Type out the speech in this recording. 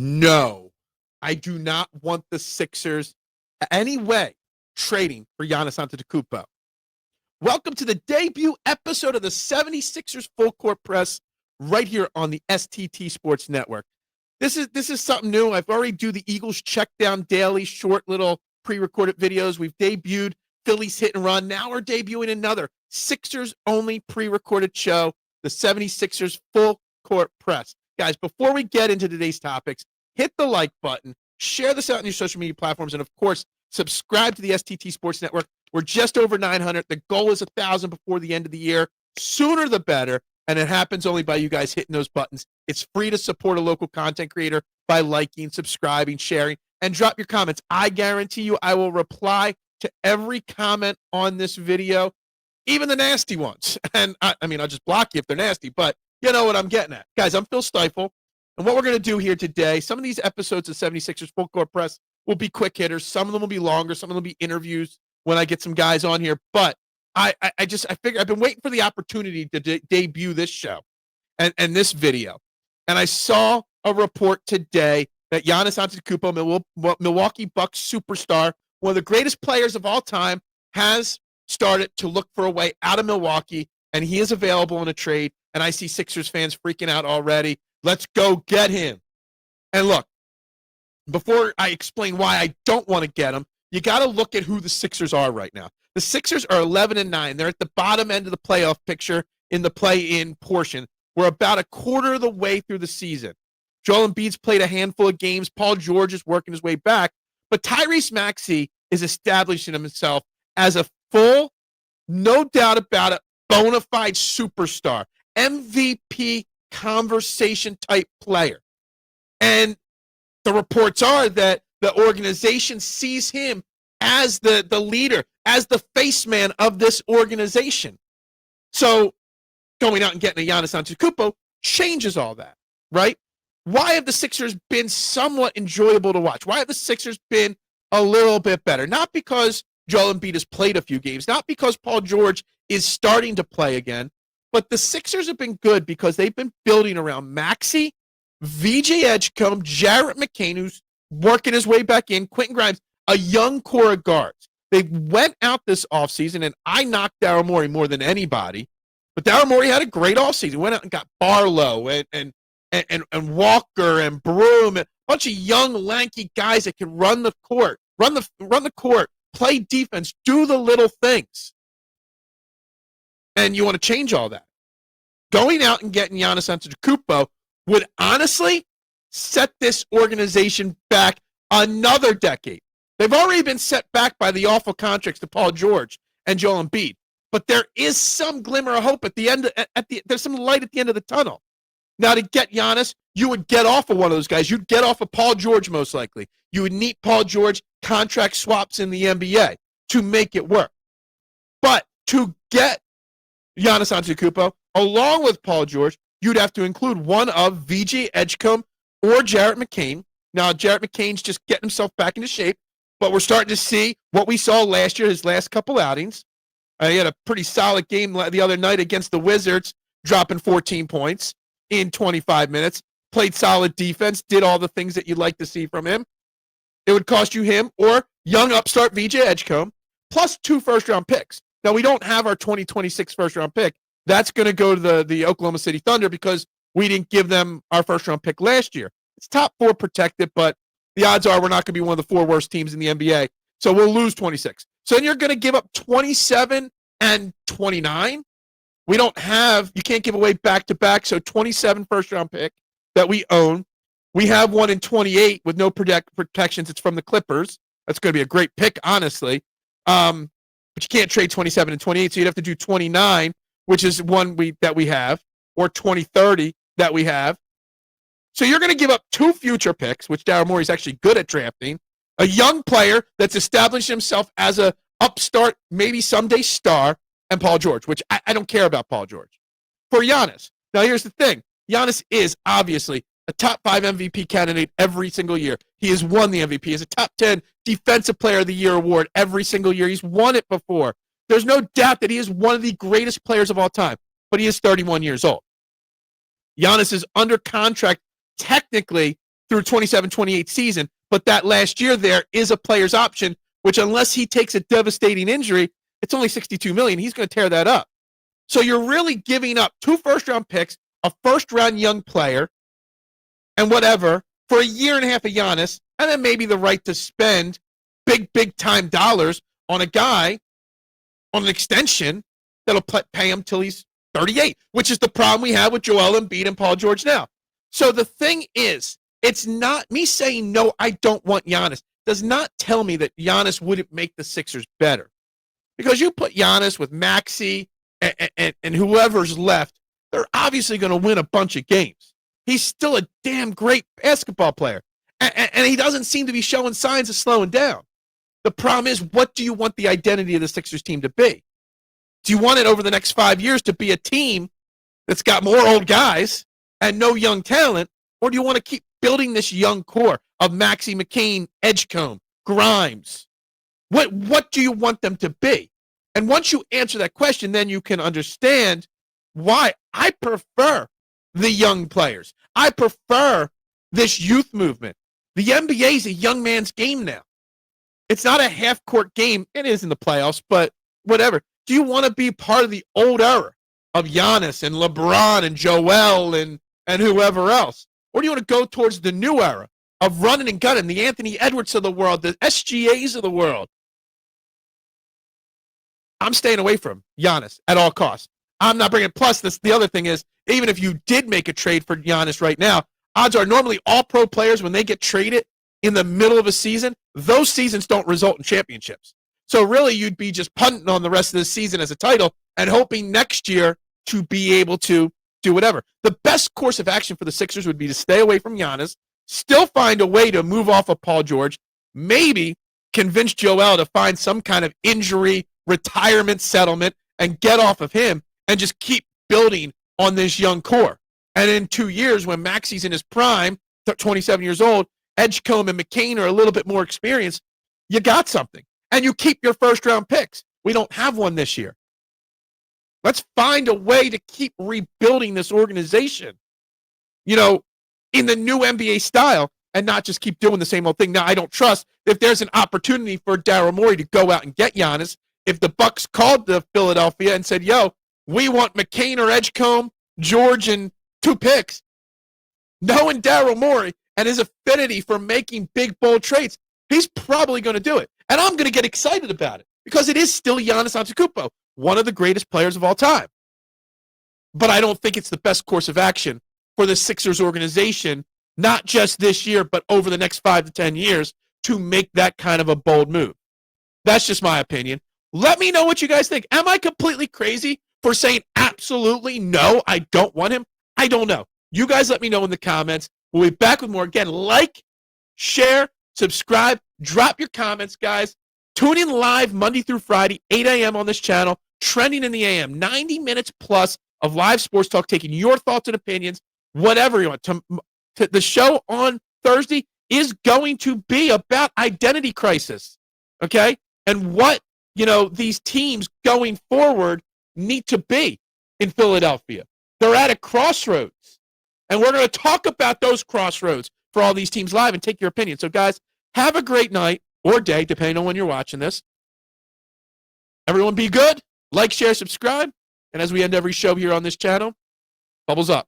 No, I do not want the Sixers any way trading for Giannis Antetokounmpo. Welcome to the debut episode of the 76ers Full Court Press right here on the STT Sports Network. This is something new. I've already do the Eagles Check Down Daily, short little pre-recorded videos. We've debuted Phillies Hit and Run. Now we're debuting another Sixers-only pre-recorded show, the 76ers Full Court Press. Guys, before we get into today's topics, hit the like button, share this out on your social media platforms, and of course, subscribe to the STT Sports Network. We're just over 900. The goal is 1,000 before the end of the year. Sooner the better, and it happens only by you guys hitting those buttons. It's free to support a local content creator by liking, subscribing, sharing, and drop your comments. I guarantee you I will reply to every comment on this video, even the nasty ones. And I mean, I'll just block you if they're nasty, but you know what I'm getting at. Guys, I'm Phil Stiefel, and what we're going to do here today, some of these episodes of 76ers Full Court Press will be quick hitters. Some of them will be longer. Some of them will be interviews when I get some guys on here. But I figure I've been waiting for the opportunity to debut this show and this video. And I saw a report today that Giannis Antetokounmpo, Milwaukee Bucks superstar, one of the greatest players of all time, has started to look for a way out of Milwaukee, and he is available in a trade. And I see Sixers fans freaking out already. Let's go get him. And look, before I explain why I don't want to get him, you got to look at who the Sixers are right now. The Sixers are 11-9. They're at the bottom end of the playoff picture in the play-in portion. We're about a quarter of the way through the season. Joel Embiid's played a handful of games. Paul George is working his way back. But Tyrese Maxey is establishing himself as a full, no doubt about it, bona fide superstar, MVP conversation type player. And the reports are that the organization sees him as the leader, as the face man of this organization. So going out and getting a Giannis Antetokounmpo changes all that, right? Why have the Sixers been somewhat enjoyable to watch? Why have the Sixers been a little bit better? Not because Joel Embiid has played a few games, not because Paul George is starting to play again, but the Sixers have been good because they've been building around Maxey, VJ Edgecombe, Jarrett McCain, who's working his way back in, Quentin Grimes, a young core of guards. They went out this offseason, and I knocked Daryl Morey more than anybody, but Daryl Morey had a great offseason. Went out and got Barlow and Walker and Broom, and a bunch of young, lanky guys that can run the court, run the court, play defense, do the little things. And you want to change all that. Going out and getting Giannis Antetokounmpo would honestly set this organization back another decade. They've already been set back by the awful contracts to Paul George and Joel Embiid. But there is some glimmer of hope at the end. There's some light at the end of the tunnel. Now, to get Giannis, you would get off of one of those guys. You'd get off of Paul George, most likely. You would need Paul George contract swaps in the NBA to make it work. But to get Giannis Antetokounmpo, along with Paul George, you'd have to include one of VJ Edgecombe or Jarrett McCain. Now, Jarrett McCain's just getting himself back into shape, but we're starting to see what we saw last year, his last couple outings. He had a pretty solid game the other night against the Wizards, dropping 14 points in 25 minutes, played solid defense, did all the things that you'd like to see from him. It would cost you him or young upstart VJ Edgecombe, plus 2 first-round picks. Now, we don't have our 2026 first-round pick. That's going to go to the Oklahoma City Thunder because we didn't give them our first-round pick last year. It's top 4 protected, but the odds are we're not going to be one of the 4 worst teams in the NBA, so we'll lose 26. So then you're going to give up 27 and 29. You can't give away back-to-back, so 27 first-round pick that we own. We have one in 28 with no protections. It's from the Clippers. That's going to be a great pick, honestly. But you can't trade 27 and 28, so you'd have to do 29, which is one that we have, or 2030 that we have. So you're going to give up 2 future picks, which Daryl Morey's actually good at drafting, a young player that's established himself as a upstart, maybe someday star, and Paul George, which I don't care about Paul George. For Giannis, now here's the thing. Giannis is obviously a top 5 MVP candidate every single year. He has won the MVP. He has a top 10 Defensive Player of the Year award every single year. He's won it before. There's no doubt that he is one of the greatest players of all time, but he is 31 years old. Giannis is under contract technically through 27-28 season. But that last year there is a player's option, which unless he takes a devastating injury, it's only $62 million. He's going to tear that up. So you're really giving up 2 first-round picks, a first-round young player, and whatever for a year and a half of Giannis, and then maybe the right to spend big time dollars on a guy on an extension that'll pay him till he's 38, which is the problem we have with Joel Embiid and Paul George now. So the thing is, it's not me saying, no, I don't want Giannis, does not tell me that Giannis wouldn't make the Sixers better. Because you put Giannis with Maxey and whoever's left, they're obviously going to win a bunch of games. He's still a damn great basketball player. And he doesn't seem to be showing signs of slowing down. The problem is, what do you want the identity of the Sixers team to be? Do you want it over the next 5 years to be a team that's got more old guys and no young talent? Or do you want to keep building this young core of Maxey, McCain, Edgecombe, Grimes? What do you want them to be? And once you answer that question, then you can understand why I prefer the young players. I prefer this youth movement. The NBA is a young man's game now. It's not a half-court game. It is in the playoffs, but whatever. Do you want to be part of the old era of Giannis and LeBron and Joel and whoever else? Or do you want to go towards the new era of running and gunning, the Anthony Edwards of the world, the SGAs of the world? I'm staying away from Giannis at all costs. I'm not bringing. Plus, the other thing is, even if you did make a trade for Giannis right now, odds are normally all pro players, when they get traded in the middle of a season, those seasons don't result in championships. So really, you'd be just punting on the rest of the season as a title and hoping next year to be able to do whatever. The best course of action for the Sixers would be to stay away from Giannis, still find a way to move off of Paul George, maybe convince Joel to find some kind of injury retirement settlement and get off of him and just keep building on this young core. And in 2 years, when Maxey's in his prime, 27 years old, Edgecombe and McCain are a little bit more experienced, you got something. And you keep your first-round picks. We don't have one this year. Let's find a way to keep rebuilding this organization, in the new NBA style, and not just keep doing the same old thing. Now, I don't trust if there's an opportunity for Daryl Morey to go out and get Giannis. If the Bucks called to Philadelphia and said, yo, we want McCain or Edgecombe, George, and 2 picks, knowing Daryl Morey and his affinity for making big, bold trades, he's probably going to do it. And I'm going to get excited about it because it is still Giannis Antetokounmpo, one of the greatest players of all time. But I don't think it's the best course of action for the Sixers organization, not just this year, but over the next 5 to 10 years, to make that kind of a bold move. That's just my opinion. Let me know what you guys think. Am I completely crazy for saying absolutely no, I don't want him? I don't know. You guys let me know in the comments. We'll be back with more. Again, like, share, subscribe, drop your comments, guys. Tune in live Monday through Friday, 8 a.m. on this channel, Trending in the AM. 90 minutes plus of live sports talk, taking your thoughts and opinions, whatever you want. The show on Thursday is going to be about identity crisis, okay? And what, these teams going forward need to be in Philadelphia. They're at a crossroads. And we're going to talk about those crossroads for all these teams live and take your opinion. So, guys, have a great night or day, depending on when you're watching this. Everyone be good. Like, share, subscribe. And as we end every show here on this channel, bubbles up.